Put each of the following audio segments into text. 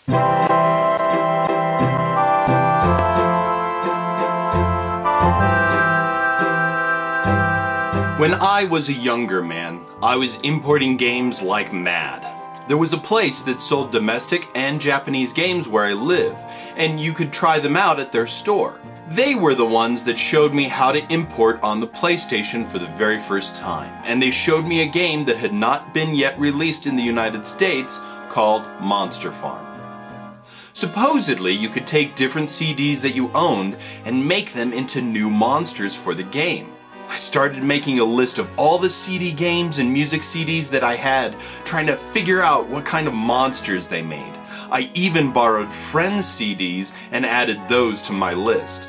When I was a younger man, I was importing games like mad. There was a place that sold domestic and Japanese games where I live, and you could try them out at their store. They were the ones that showed me how to import on the PlayStation for the very first time, and they showed me a game that had not been yet released in the United States called Monster Farm. Supposedly, you could take different CDs that you owned and make them into new monsters for the game. I started making a list of all the CD games and music CDs that I had, trying to figure out what kind of monsters they made. I even borrowed friends' CDs and added those to my list.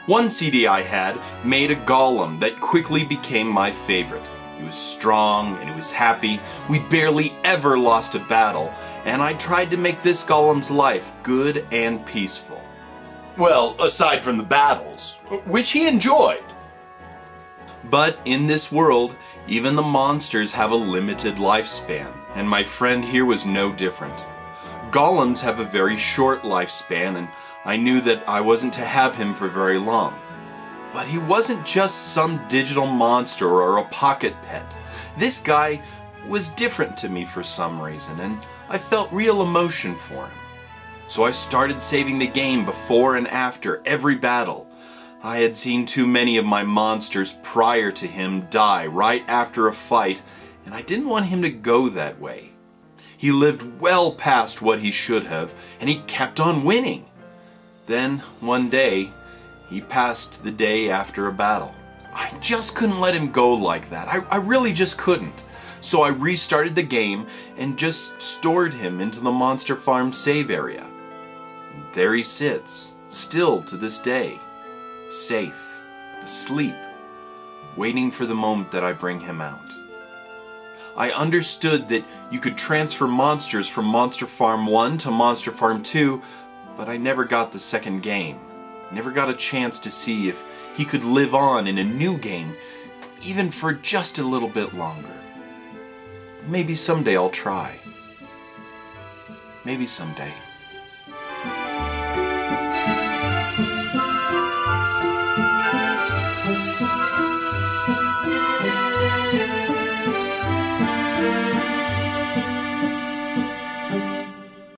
One CD I had made a golem that quickly became my favorite. He was strong and he was happy. We barely ever lost a battle, and I tried to make this golem's life good and peaceful. Well, aside from the battles, which he enjoyed. But in this world, even the monsters have a limited lifespan, and my friend here was no different. Golems have a very short lifespan, and I knew that I wasn't to have him for very long. But he wasn't just some digital monster or a pocket pet. This guy was different to me for some reason, and I felt real emotion for him. So I started saving the game before and after every battle. I had seen too many of my monsters prior to him die right after a fight, and I didn't want him to go that way. He lived well past what he should have, and he kept on winning. Then, one day, he passed the day after a battle. I just couldn't let him go like that. I really just couldn't. So I restarted the game and just stored him into the Monster Farm save area. And there he sits, still to this day. Safe, asleep, waiting for the moment that I bring him out. I understood that you could transfer monsters from Monster Farm 1 to Monster Farm 2, but I never got the second game. Never got a chance to see if he could live on in a new game, even for just a little bit longer. Maybe someday I'll try. Maybe someday.